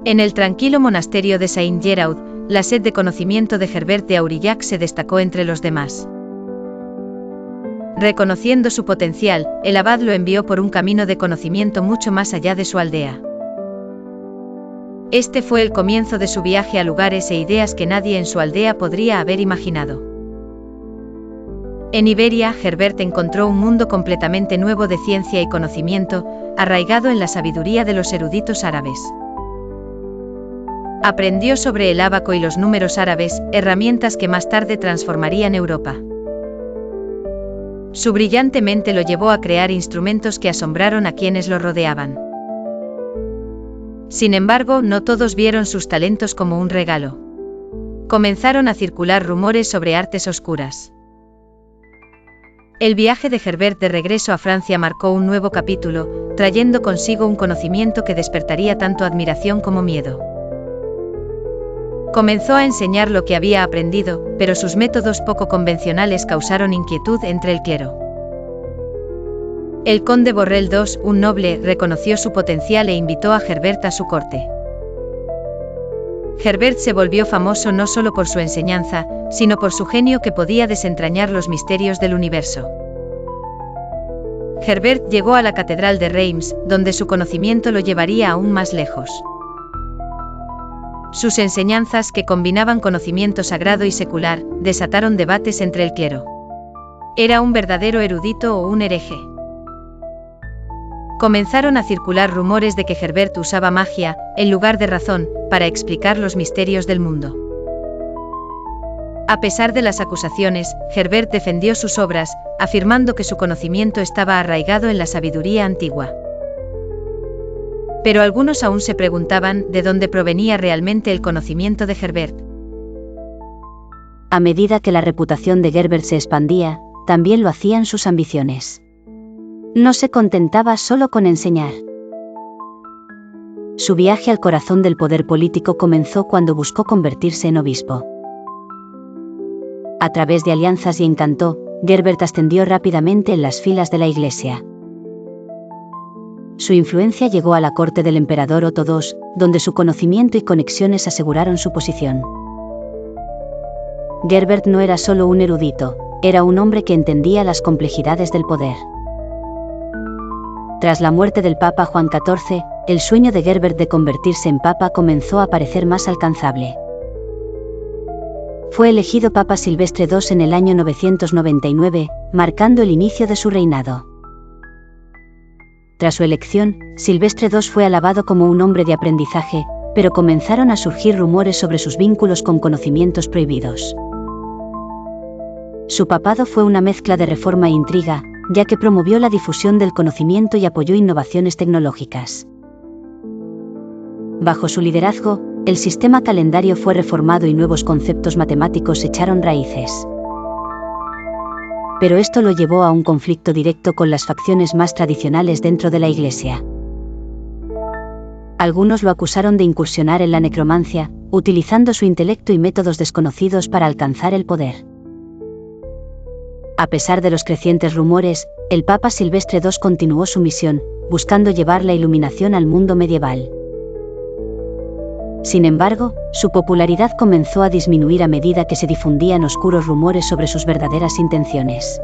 En el tranquilo monasterio de Saint-Geraud, la sed de conocimiento de Herbert de Aurillac se destacó entre los demás. Reconociendo su potencial, el abad lo envió por un camino de conocimiento mucho más allá de su aldea. Este fue el comienzo de su viaje a lugares e ideas que nadie en su aldea podría haber imaginado. En Iberia, Herbert encontró un mundo completamente nuevo de ciencia y conocimiento, arraigado en la sabiduría de los eruditos árabes. Aprendió sobre el ábaco y los números árabes, herramientas que más tarde transformarían Europa. Su brillante mente lo llevó a crear instrumentos que asombraron a quienes lo rodeaban. Sin embargo, no todos vieron sus talentos como un regalo. Comenzaron a circular rumores sobre artes oscuras. El viaje de Herbert de regreso a Francia marcó un nuevo capítulo, trayendo consigo un conocimiento que despertaría tanto admiración como miedo. Comenzó a enseñar lo que había aprendido, pero sus métodos poco convencionales causaron inquietud entre el clero. El conde Borrell II, un noble, reconoció su potencial e invitó a Herbert a su corte. Herbert se volvió famoso no solo por su enseñanza, sino por su genio que podía desentrañar los misterios del universo. Herbert llegó a la catedral de Reims, donde su conocimiento lo llevaría aún más lejos. Sus enseñanzas, que combinaban conocimiento sagrado y secular, desataron debates entre el clero. ¿Era un verdadero erudito o un hereje? Comenzaron a circular rumores de que Herbert usaba magia, en lugar de razón, para explicar los misterios del mundo. A pesar de las acusaciones, Herbert defendió sus obras, afirmando que su conocimiento estaba arraigado en la sabiduría antigua. Pero algunos aún se preguntaban de dónde provenía realmente el conocimiento de Herbert. A medida que la reputación de Gerbert se expandía, también lo hacían sus ambiciones. No se contentaba solo con enseñar. Su viaje al corazón del poder político comenzó cuando buscó convertirse en obispo. A través de alianzas y encanto, Gerbert ascendió rápidamente en las filas de la Iglesia. Su influencia llegó a la corte del emperador Otto II, donde su conocimiento y conexiones aseguraron su posición. Gerbert no era solo un erudito, era un hombre que entendía las complejidades del poder. Tras la muerte del Papa Juan XIV, el sueño de Gerbert de convertirse en papa comenzó a parecer más alcanzable. Fue elegido Papa Silvestre II en el año 999, marcando el inicio de su reinado. Tras su elección, Silvestre II fue alabado como un hombre de aprendizaje, pero comenzaron a surgir rumores sobre sus vínculos con conocimientos prohibidos. Su papado fue una mezcla de reforma e intriga, ya que promovió la difusión del conocimiento y apoyó innovaciones tecnológicas. Bajo su liderazgo, el sistema calendario fue reformado y nuevos conceptos matemáticos echaron raíces. Pero esto lo llevó a un conflicto directo con las facciones más tradicionales dentro de la Iglesia. Algunos lo acusaron de incursionar en la necromancia, utilizando su intelecto y métodos desconocidos para alcanzar el poder. A pesar de los crecientes rumores, el Papa Silvestre II continuó su misión, buscando llevar la iluminación al mundo medieval. Sin embargo, su popularidad comenzó a disminuir a medida que se difundían oscuros rumores sobre sus verdaderas intenciones.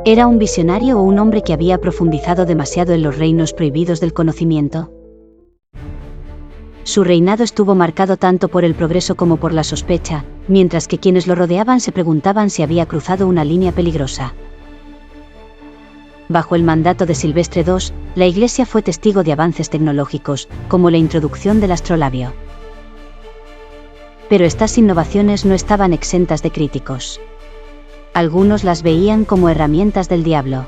¿Era un visionario o un hombre que había profundizado demasiado en los reinos prohibidos del conocimiento? Su reinado estuvo marcado tanto por el progreso como por la sospecha, mientras que quienes lo rodeaban se preguntaban si había cruzado una línea peligrosa. Bajo el mandato de Silvestre II, la Iglesia fue testigo de avances tecnológicos, como la introducción del astrolabio. Pero estas innovaciones no estaban exentas de críticos. Algunos las veían como herramientas del diablo.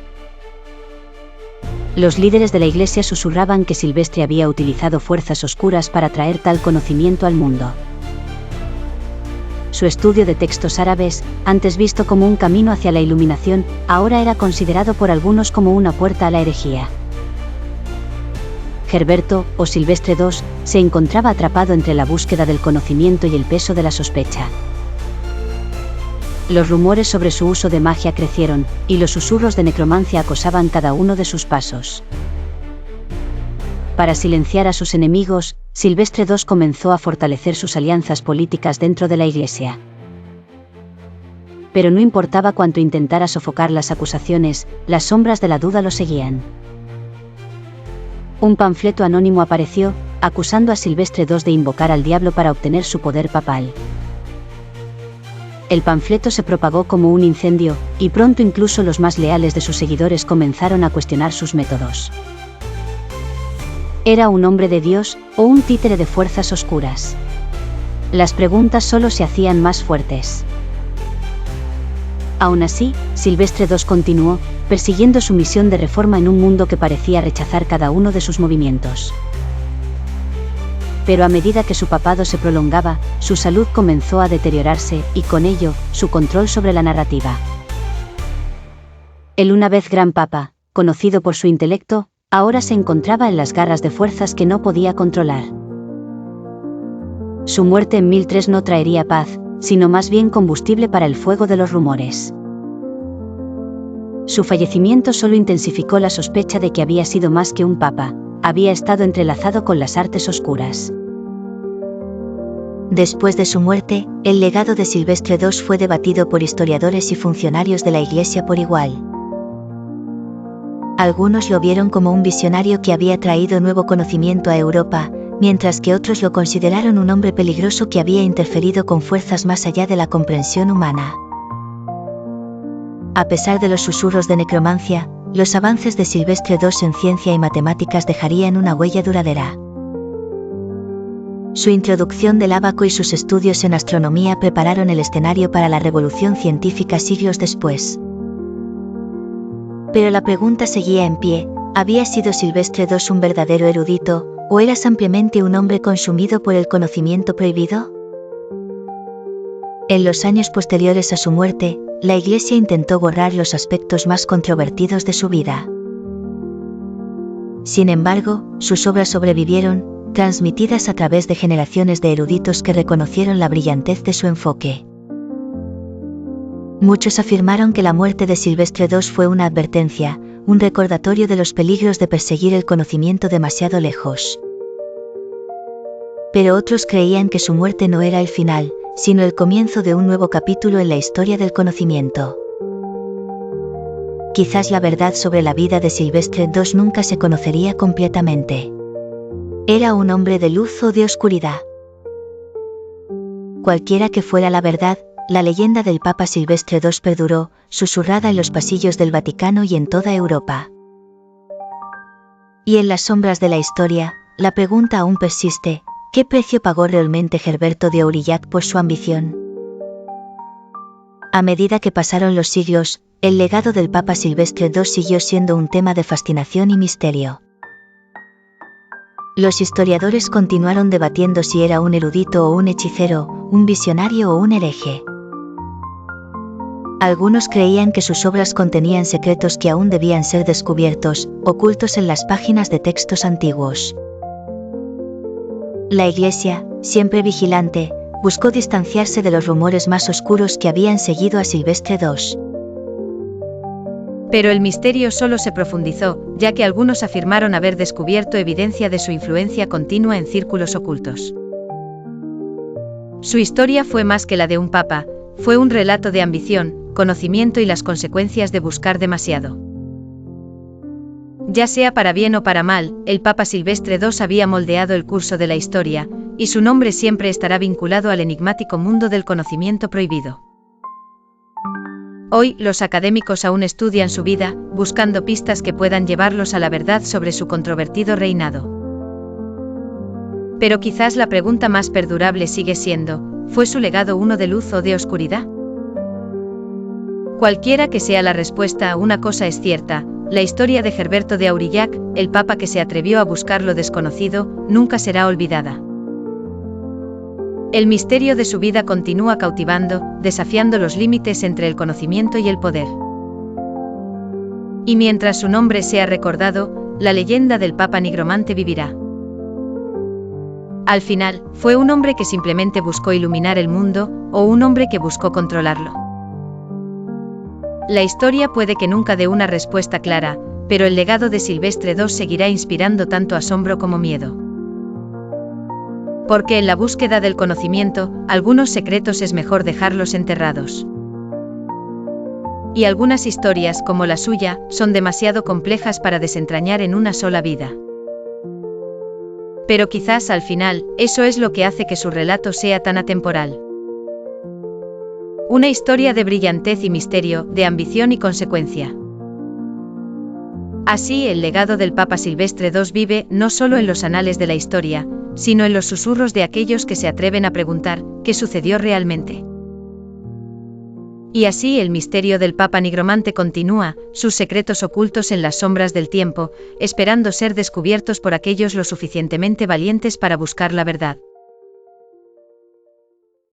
Los líderes de la Iglesia susurraban que Silvestre había utilizado fuerzas oscuras para traer tal conocimiento al mundo. Su estudio de textos árabes, antes visto como un camino hacia la iluminación, ahora era considerado por algunos como una puerta a la herejía. Herberto, o Silvestre II, se encontraba atrapado entre la búsqueda del conocimiento y el peso de la sospecha. Los rumores sobre su uso de magia crecieron, y los susurros de necromancia acosaban cada uno de sus pasos. Para silenciar a sus enemigos, Silvestre II comenzó a fortalecer sus alianzas políticas dentro de la Iglesia. Pero no importaba cuánto intentara sofocar las acusaciones, las sombras de la duda lo seguían. Un panfleto anónimo apareció, acusando a Silvestre II de invocar al diablo para obtener su poder papal. El panfleto se propagó como un incendio, y pronto incluso los más leales de sus seguidores comenzaron a cuestionar sus métodos. ¿Era un hombre de Dios, o un títere de fuerzas oscuras? Las preguntas solo se hacían más fuertes. Aún así, Silvestre II continuó, persiguiendo su misión de reforma en un mundo que parecía rechazar cada uno de sus movimientos. Pero a medida que su papado se prolongaba, su salud comenzó a deteriorarse, y con ello, su control sobre la narrativa. El una vez gran papa, conocido por su intelecto, ahora se encontraba en las garras de fuerzas que no podía controlar. Su muerte en 1003 no traería paz, sino más bien combustible para el fuego de los rumores. Su fallecimiento solo intensificó la sospecha de que había sido más que un papa, había estado entrelazado con las artes oscuras. Después de su muerte, el legado de Silvestre II fue debatido por historiadores y funcionarios de la Iglesia por igual. Algunos lo vieron como un visionario que había traído nuevo conocimiento a Europa, mientras que otros lo consideraron un hombre peligroso que había interferido con fuerzas más allá de la comprensión humana. A pesar de los susurros de necromancia, los avances de Silvestre II en ciencia y matemáticas dejarían una huella duradera. Su introducción del ábaco y sus estudios en astronomía prepararon el escenario para la revolución científica siglos después. Pero la pregunta seguía en pie: ¿había sido Silvestre II un verdadero erudito, o era simplemente un hombre consumido por el conocimiento prohibido? En los años posteriores a su muerte, la Iglesia intentó borrar los aspectos más controvertidos de su vida. Sin embargo, sus obras sobrevivieron, transmitidas a través de generaciones de eruditos que reconocieron la brillantez de su enfoque. Muchos afirmaron que la muerte de Silvestre II fue una advertencia, un recordatorio de los peligros de perseguir el conocimiento demasiado lejos. Pero otros creían que su muerte no era el final, sino el comienzo de un nuevo capítulo en la historia del conocimiento. Quizás la verdad sobre la vida de Silvestre II nunca se conocería completamente. ¿Era un hombre de luz o de oscuridad? Cualquiera que fuera la verdad, la leyenda del Papa Silvestre II perduró, susurrada en los pasillos del Vaticano y en toda Europa. Y en las sombras de la historia, la pregunta aún persiste: ¿qué precio pagó realmente Herberto de Aurillac por su ambición? A medida que pasaron los siglos, el legado del Papa Silvestre II siguió siendo un tema de fascinación y misterio. Los historiadores continuaron debatiendo si era un erudito o un hechicero, un visionario o un hereje. Algunos creían que sus obras contenían secretos que aún debían ser descubiertos, ocultos en las páginas de textos antiguos. La Iglesia, siempre vigilante, buscó distanciarse de los rumores más oscuros que habían seguido a Silvestre II. Pero el misterio solo se profundizó, ya que algunos afirmaron haber descubierto evidencia de su influencia continua en círculos ocultos. Su historia fue más que la de un papa, fue un relato de ambición, conocimiento y las consecuencias de buscar demasiado. Ya sea para bien o para mal, el Papa Silvestre II había moldeado el curso de la historia, y su nombre siempre estará vinculado al enigmático mundo del conocimiento prohibido. Hoy, los académicos aún estudian su vida, buscando pistas que puedan llevarlos a la verdad sobre su controvertido reinado. Pero quizás la pregunta más perdurable sigue siendo: ¿fue su legado uno de luz o de oscuridad? Cualquiera que sea la respuesta, una cosa es cierta: la historia de Herberto de Aurillac, el papa que se atrevió a buscar lo desconocido, nunca será olvidada. El misterio de su vida continúa cautivando, desafiando los límites entre el conocimiento y el poder. Y mientras su nombre sea recordado, la leyenda del Papa Nigromante vivirá. Al final, ¿fue un hombre que simplemente buscó iluminar el mundo, o un hombre que buscó controlarlo? La historia puede que nunca dé una respuesta clara, pero el legado de Silvestre II seguirá inspirando tanto asombro como miedo. Porque en la búsqueda del conocimiento, algunos secretos es mejor dejarlos enterrados. Y algunas historias, como la suya, son demasiado complejas para desentrañar en una sola vida. Pero quizás al final, eso es lo que hace que su relato sea tan atemporal. Una historia de brillantez y misterio, de ambición y consecuencia. Así, el legado del Papa Silvestre II vive no solo en los anales de la historia, sino en los susurros de aquellos que se atreven a preguntar, ¿qué sucedió realmente? Y así el misterio del Papa Nigromante continúa, sus secretos ocultos en las sombras del tiempo, esperando ser descubiertos por aquellos lo suficientemente valientes para buscar la verdad.